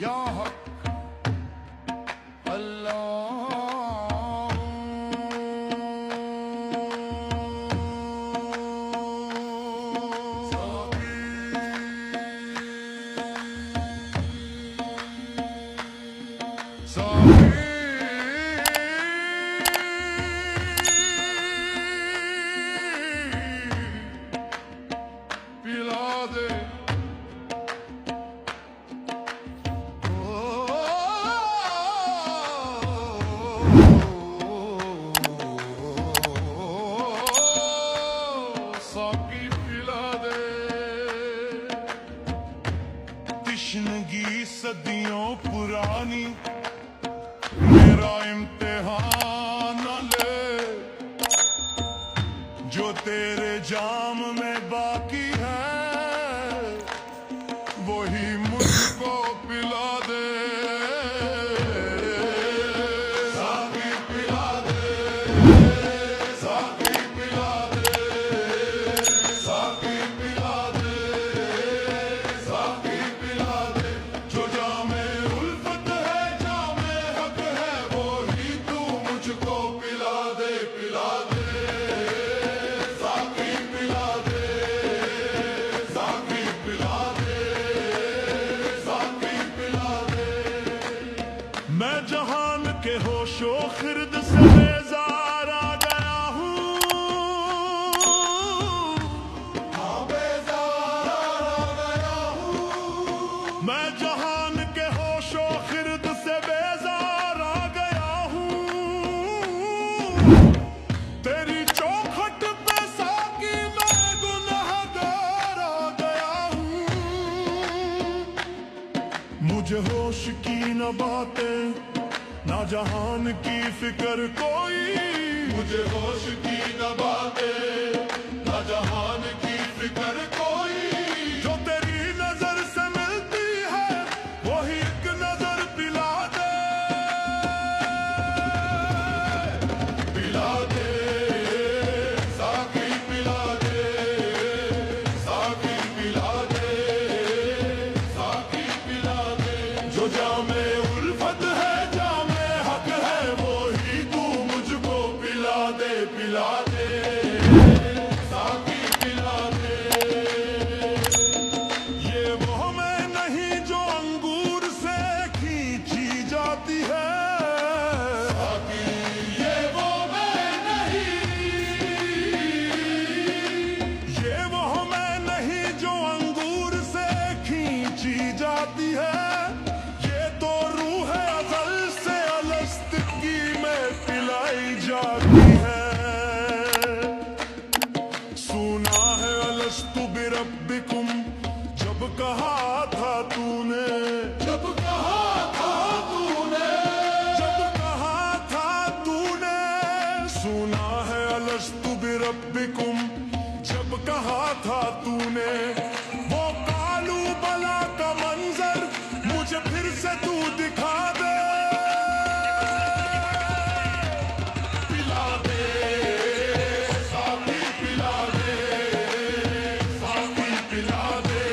या हक अल्लाह। पिला दे साकी पिला दे। तिश्नगी सदियों पुरानी मेरा इम्तिहान न ले, जो तेरे जाम में बाकी है वही मुझको पिला दे। साकी पिला दे, साकी पिला दे, साकी पिला दे, साकी पिला दे। जो जामे उल्फत है, जामे हक है, वही तू मुझको पिला दे, पिला दे। साकी पिला दे, साकी पिला दे, साकी पिला दे। मैं जहान के होशो खिर्द से बेजार आ गया हूँ, हाँ बेजार आ गया हूँ। मैं जहान के होशो खिर्द से बेजार आ गया हूँ। तेरी चौखट पे साकी मैं गुनहगार आ गया हूँ। मुझे होश की न बातें ना जहान की फिक्र कोई, मुझे होश की न बातें ना जहान की फिक्र कोई। जो तेरी नजर से मिलती है वही एक नजर पिला दे, पिला दे। साकी पिला दे, साकी पिला दे, साकी पिला दे। जो जामे उल्फत है, जामे हक है, वही तू मुझको पिला दे, पिला दे। साकी पिला दे। ये वो मैं नहीं जो अंगूर से खींची जाती है, साकी ये वो मैं नहीं। ये वो मैं नहीं जो अंगूर से खींची जाती है। ये तो रूह अज़ल से अलस्त की में पिलाई जाती है। सुना है अलस्तु बिरब्बिकुम जब कहा था तूने, जब कहा था तूने, जब कहा था तूने। सुना है अलस्तु बिरब्बिकुम जब कहा था तूने। वो कालू बला का मंजर मुझे फिर से तू दिखा दे, पिला दे। साकी पिला दे, साकी पिला दे,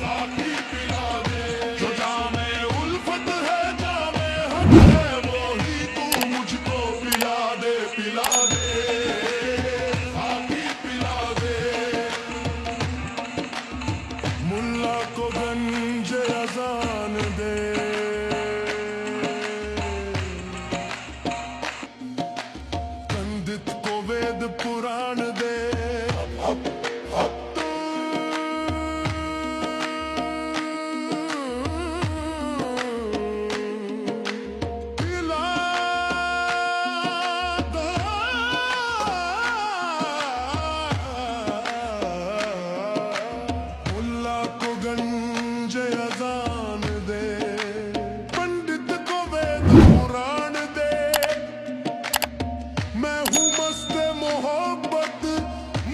साकी पिला दे। जो जामे उल्फत है, जामे हक है, वही तू मुझको पिला दे, पिला दे। साकी पिला दे। मुल्ला को गंज अजान दे, पंडित को वेद पुराण दे। पिला दो। मुल्ला को गंज अजान दे, पंडित को वेद पुराण दे। मैं हूँ मस्त मोहब्बत,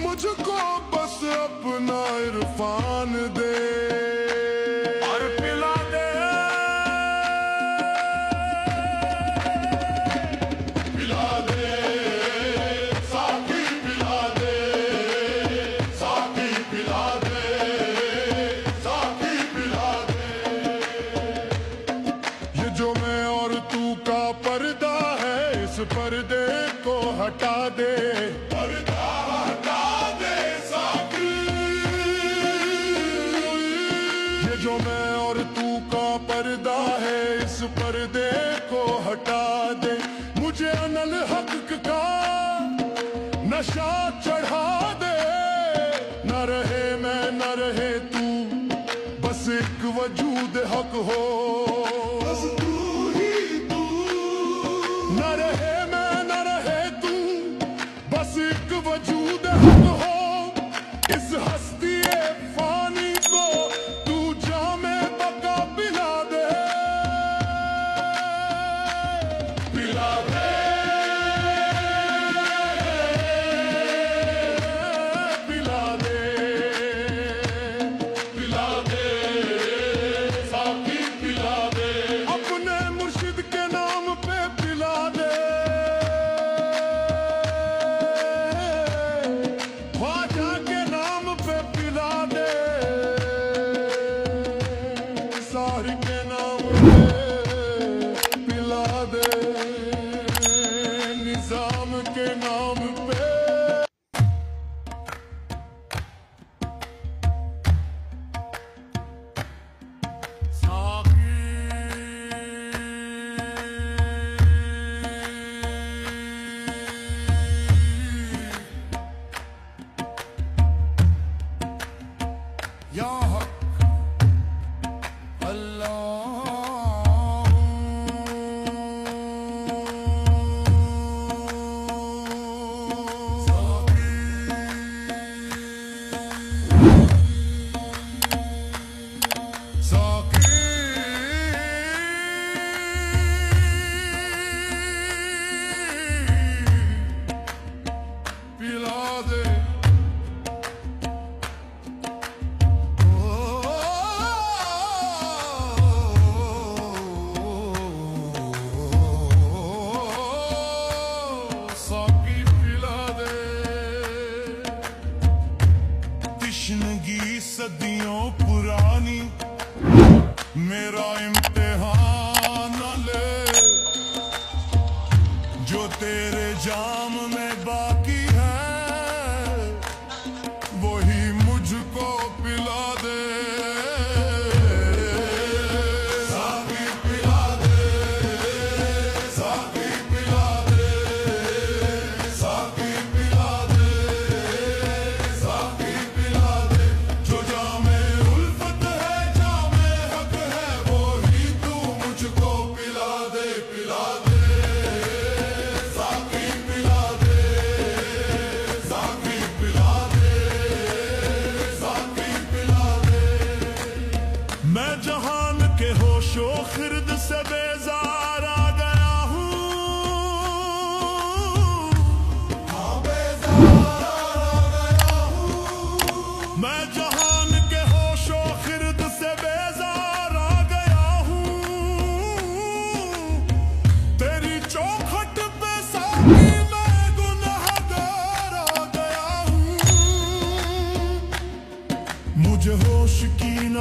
मुझको बस अपना इरफान दे, और पिला दे। पिला दे, साकी पिला दे, साकी पिला दे, साकी पिला दे। जो मैं और तू का पर्दा है, इस पर्दे को हटा दे। मुझे अनल हक का नशा चढ़ा दे। न रहे मैं न रहे तू, बस एक वजूद हक हो। बस तू ही तू। न रहे मैं न रहे तू, बस एक वजूद हक हो। इस हस्ती फानी को तू जामे बका पिला दे। पिला दे, पिला दे, पिला दे, साथी पिला दे। अपने मुर्शिद के नाम पे पिला दे। ख्वाजा के नाम पे पिला दे। साहिर के नाम पे पिला दे। निजाम के नाम पे। या हक अल्लाह। साकी पिला दे। साकी पिला दे। तिश्नगी सदियों पुरानी, मेरा इम्तिहान न ले। जो तेरे जाम में बाकी है, वही मुझको पिला दे। साकी पिला दे, साकी पिला दे, साकी पिला दे, साकी पिला दे। जो जामे उल्फत है, जामे हक है, वही तू मुझको पिला दे। पिला दे, साकी पिला दे, साकी पिला दे, साकी पिला दे। मैं जहान के होशो खिरद से बेजार आ गया हूँ। हाँ, बेजार आ गया हूँ। मैं जहान के होशो खिरद से बेजार आ गया हूँ। तेरी चौखट पे साकी मैं गुनहगार आ गया हूँ। मुझे होश की न